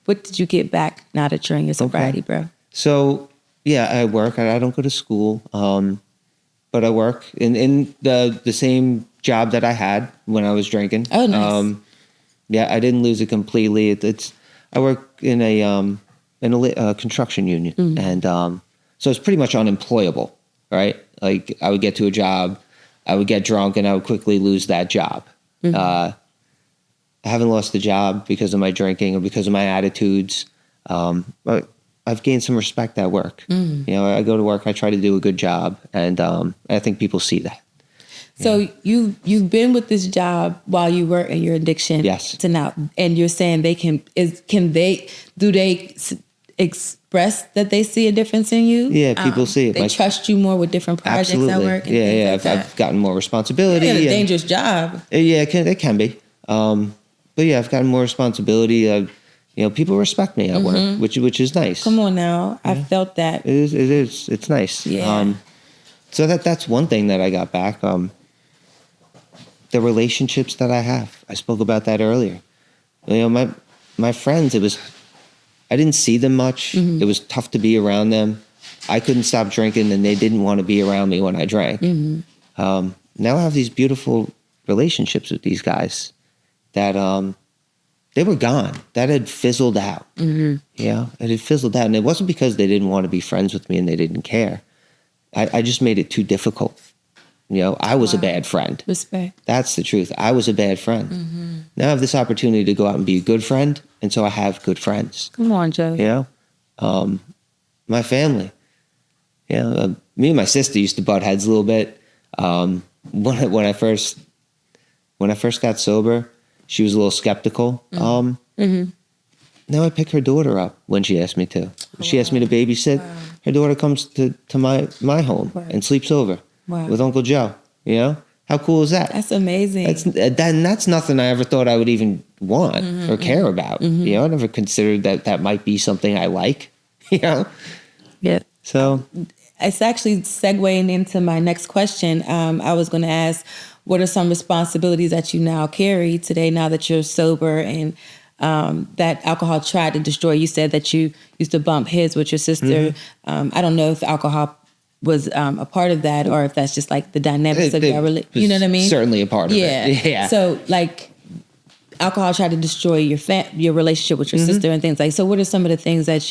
Speaker 1: What did you get back now that you're in your sobriety, bro?
Speaker 2: So yeah, I work. I don't go to school, but I work in the same job that I had when I was drinking.
Speaker 1: Oh, nice.
Speaker 2: Yeah, I didn't lose it completely. I work in a construction union, and so it's pretty much unemployable, right? Like, I would get to a job, I would get drunk, and I would quickly lose that job. I haven't lost the job because of my drinking or because of my attitudes, but I've gained some respect at work. I go to work, I try to do a good job, and I think people see that.
Speaker 1: So you've been with this job while you were in your addiction,
Speaker 2: yes,
Speaker 1: to now, and you're saying do they express that they see a difference in you?
Speaker 2: Yeah, people see it.
Speaker 1: They trust you more with different projects at work. And
Speaker 2: I've gotten more responsibility.
Speaker 1: It's a dangerous job.
Speaker 2: Yeah, it can be. But yeah, I've gotten more responsibility. People respect me at work, which is nice.
Speaker 1: Come on now, I felt that.
Speaker 2: It is. It's nice.
Speaker 1: Yeah.
Speaker 2: So that's one thing that I got back. The relationships that I have. I spoke about that earlier. My friends, I didn't see them much. It was tough to be around them. I couldn't stop drinking, and they didn't want to be around me when I drank. Now I have these beautiful relationships with these guys that they were gone. That had fizzled out. Yeah, it had fizzled out. And it wasn't because they didn't want to be friends with me and they didn't care. I just made it too difficult. I was a bad friend.
Speaker 1: Respect.
Speaker 2: That's the truth. I was a bad friend. Now I have this opportunity to go out and be a good friend, and so I have good friends.
Speaker 1: Come on, Joe.
Speaker 2: My family. Me and my sister used to butt heads a little bit. When I first got sober, she was a little skeptical. Now I pick her daughter up when she asked me to. She asked me to babysit. Her daughter comes to my home and sleeps over with Uncle Joe. How cool is that?
Speaker 1: That's amazing.
Speaker 2: That's nothing I ever thought I would even want or care about. I never considered that might be something I like.
Speaker 1: Yeah.
Speaker 2: So
Speaker 1: it's actually segueing into my next question. I was going to ask, what are some responsibilities that you now carry today, now that you're sober and that alcohol tried to destroy? You said that you used to bump heads with your sister. I don't know if alcohol was a part of that or if that's just like the dynamics of your relationship. You know what I mean?
Speaker 2: Certainly a part of it. Yeah.
Speaker 1: So like alcohol tried to destroy your relationship with your sister and things like. So what are some of the things that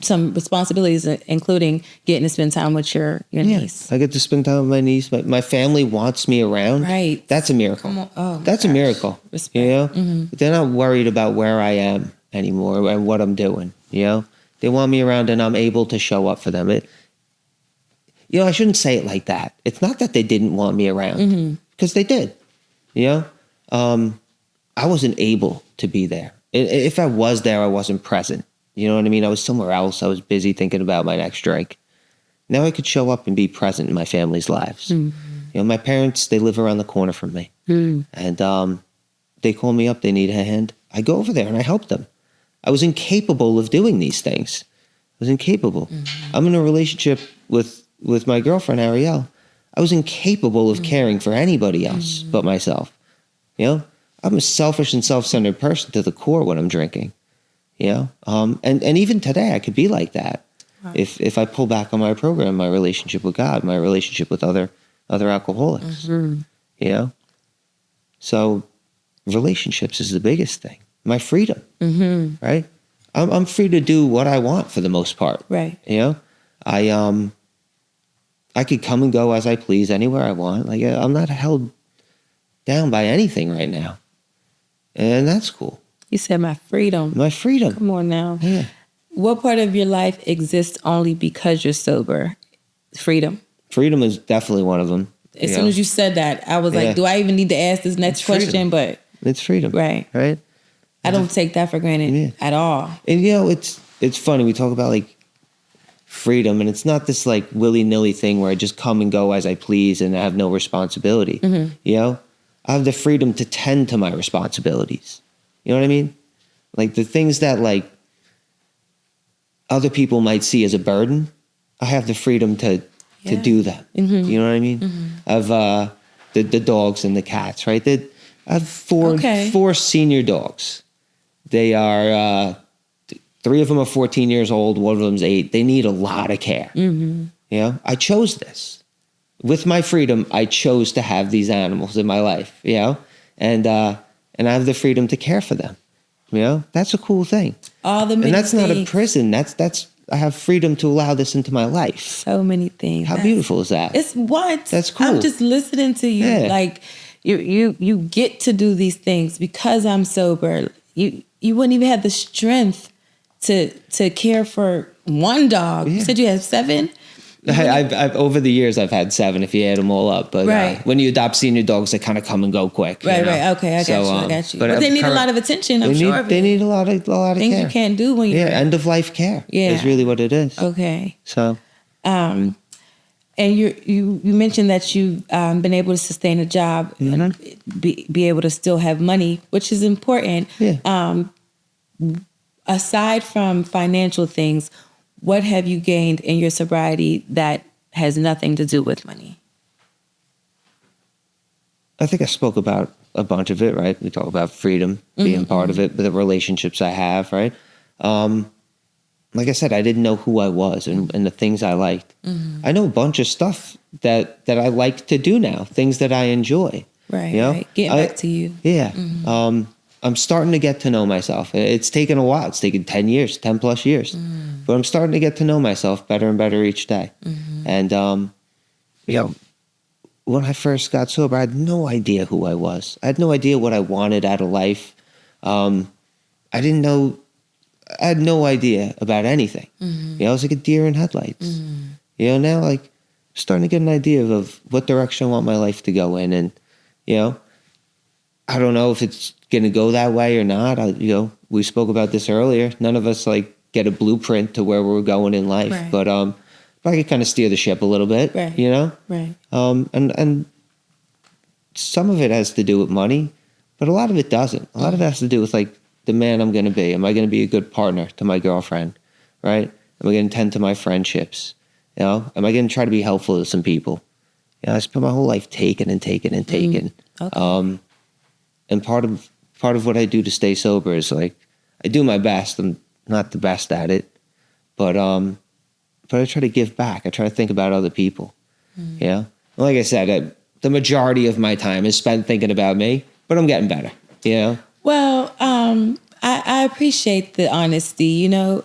Speaker 1: some responsibilities, including getting to spend time with your niece?
Speaker 2: I get to spend time with my niece. My family wants me around.
Speaker 1: Right.
Speaker 2: That's a miracle. That's a miracle.
Speaker 1: Respect.
Speaker 2: You know, they're not worried about where I am anymore and what I'm doing. You know, they want me around and I'm able to show up for them. I shouldn't say it like that. It's not that they didn't want me around because they did. You know, I wasn't able to be there. If I was there, I wasn't present. You know what I mean? I was somewhere else. I was busy thinking about my next drink. Now I could show up and be present in my family's lives. You know, my parents, they live around the corner from me. And they call me up. They need a hand. I go over there and I help them. I was incapable of doing these things. I was incapable. I'm in a relationship with my girlfriend, Ariel. I was incapable of caring for anybody else but myself. You know, I'm a selfish and self-centered person to the core when I'm drinking. You know, and even today I could be like that. Wow. If I pull back on my program, my relationship with God, my relationship with other alcoholics. You know, so relationships is the biggest thing. My freedom, right? I'm free to do what I want for the most part.
Speaker 1: Right.
Speaker 2: You know, I could come and go as I please anywhere I want. Like I'm not held down by anything right now, and that's cool.
Speaker 1: You said my freedom.
Speaker 2: My freedom.
Speaker 1: Come on now.
Speaker 2: Yeah.
Speaker 1: What part of your life exists only because you're sober? Freedom.
Speaker 2: Freedom is definitely one of them.
Speaker 1: As soon as you said that, I was like, do I even need to ask this next question? But
Speaker 2: it's freedom. Right.
Speaker 1: I don't take that for granted at all.
Speaker 2: And you know, it's funny. We talk about like freedom, and it's not this like willy-nilly thing where I just come and go as I please and I have no responsibility. You know, I have the freedom to tend to my responsibilities. You know what I mean? Like the things that like other people might see as a burden, I have the freedom to do them. You know what I mean? Of the dogs and the cats, right? I have four senior dogs. They are 3 of them are 14 years old. 1 of them's 8. They need a lot of care. You know, I chose this with my freedom. I chose to have these animals in my life. You know, and I have the freedom to care for them. You know, that's a cool thing. And that's not a prison. That's I have freedom to allow this into my life. So
Speaker 1: many things.
Speaker 2: How beautiful is that?
Speaker 1: It's what?
Speaker 2: That's cool.
Speaker 1: I'm just listening to you. Yeah. Like you get to do these things because I'm sober. You wouldn't even have the strength to care for one dog. You said you have 7?
Speaker 2: I've over the years I've had 7 if you add them all up. But when you adopt senior dogs, they kind of come and go quick.
Speaker 1: Right. Okay, I got you. But they need a lot of attention. I'm sure
Speaker 2: they need a lot of
Speaker 1: things
Speaker 2: care.
Speaker 1: You can't do when you're
Speaker 2: end of life care. Is really what it is.
Speaker 1: Okay.
Speaker 2: So,
Speaker 1: and you mentioned that you've been able to sustain a job and be able to still have money, which is important. Yeah. Aside from financial things, what have you gained in your sobriety that has nothing to do with money?
Speaker 2: I think I spoke about a bunch of it, right? We talk about freedom being part of it, but the relationships I have, right? Like I said, I didn't know who I was and the things I liked. I know a bunch of stuff that I like to do now, things that I enjoy.
Speaker 1: Right,
Speaker 2: you know?
Speaker 1: Right. Getting back to you.
Speaker 2: Yeah. I'm starting to get to know myself. It's taken a while. It's taken 10 years, 10 plus years. But I'm starting to get to know myself better and better each day. And, you know, when I first got sober, I had no idea who I was. I had no idea what I wanted out of life. I had no idea about anything. You know, I was like a deer in headlights. You know, now like I'm starting to get an idea of what direction I want my life to go in. And, you know, I don't know if it's going to go that way or not. You know, we spoke about this earlier. None of us like get a blueprint to where we're going in life. Right. But I could kind of steer the ship a little bit, right. You know?
Speaker 1: Right.
Speaker 2: And some of it has to do with money, but a lot of it doesn't. A lot of it has to do with like the man I'm going to be. Am I going to be a good partner to my girlfriend? Right? Am I going to tend to my friendships? You know, am I going to try to be helpful to some people? You know, I spent my whole life taking and taking and taking.
Speaker 1: Okay.
Speaker 2: And part of what I do to stay sober is like, I do my best. I'm not the best at it, but I try to give back. I try to think about other people. You know, like I said, the majority of my time is spent thinking about me, but I'm getting better. You know.
Speaker 1: Well, I appreciate the honesty, you know,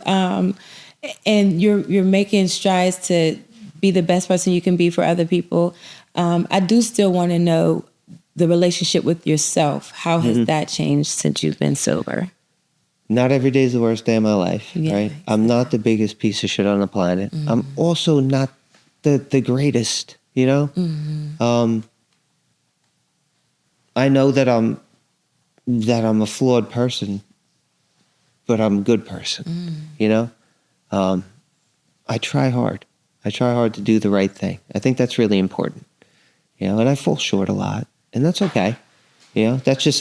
Speaker 1: and you're making strides to be the best person you can be for other people. I do still want to know the relationship with yourself. How has that changed since you've been sober?
Speaker 2: Not every day is the worst day of my life,
Speaker 1: Yeah,
Speaker 2: right?
Speaker 1: exactly.
Speaker 2: I'm not the biggest piece of shit on the planet. I'm also not the greatest, you know? I know that I'm a flawed person, but I'm a good person, you know? I try hard. I try hard to do the right thing. I think that's really important, you know? And I fall short a lot, and that's okay. You know, that's just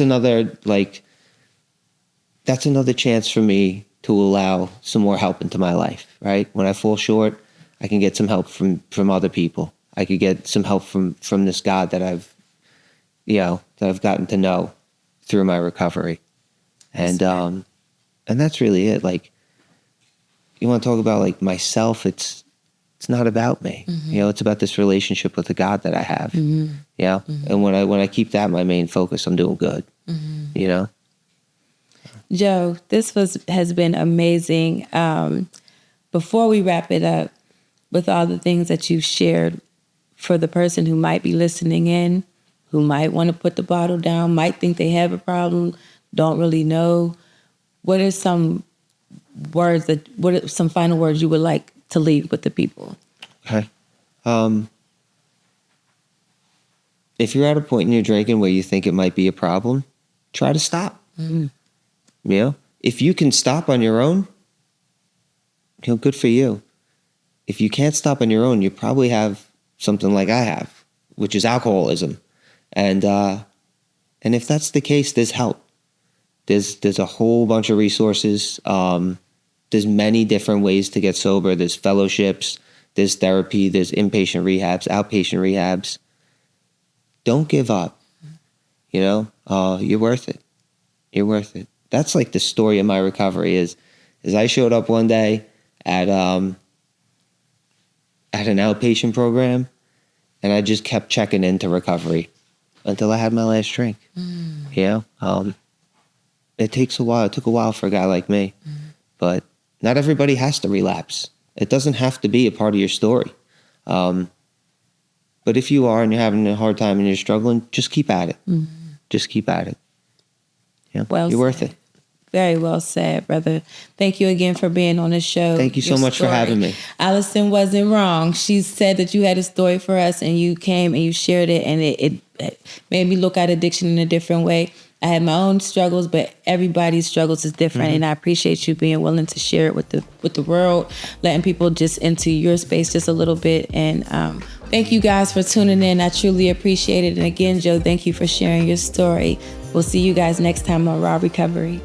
Speaker 2: that's another chance for me to allow some more help into my life, right? When I fall short, I can get some help from other people. I could get some help from this God that I've gotten to know through my recovery. And that's really it. Like, you want to talk about like myself, it's not about me. You know, it's about this relationship with the God that I have. You know? And when I keep that my main focus, I'm doing good. You know?
Speaker 1: Joe, this has been amazing. Before we wrap it up, with all the things that you've shared, for the person who might be listening in, who might want to put the bottle down, might think they have a problem, don't really know, what are some final words you would like to leave with the people?
Speaker 2: Okay. If you're at a point in your drinking where you think it might be a problem, try to stop. You know, if you can stop on your own, you know, good for you. If you can't stop on your own, you probably have something like I have, which is alcoholism. And if that's the case, there's help. There's a whole bunch of resources. There's many different ways to get sober. There's fellowships, there's therapy, there's inpatient rehabs, outpatient rehabs. Don't give up. You know, you're worth it. You're worth it. That's like the story of my recovery is I showed up one day at an outpatient program, and I just kept checking into recovery until I had my last drink. You know, it takes a while. It took a while for a guy like me, but not everybody has to relapse. It doesn't have to be a part of your story. But if you are and you're having a hard time and you're struggling, just keep at it. Just keep at it. Yeah,
Speaker 1: Well
Speaker 2: you're worth
Speaker 1: said.
Speaker 2: it.
Speaker 1: Very well said, brother. Thank you again for being on the show.
Speaker 2: Thank you so
Speaker 1: Your
Speaker 2: much for
Speaker 1: story.
Speaker 2: having me.
Speaker 1: Allison wasn't wrong. She said that you had a story for us and you came and you shared it, and it made me look at addiction in a different way. I had my own struggles, but everybody's struggles is different, and I appreciate you being willing to share it with the world, letting people just into your space just a little bit. And thank you guys for tuning in. I truly appreciate it. And again, Joe, thank you for sharing your story. We'll see you guys next time on Raw Recovery.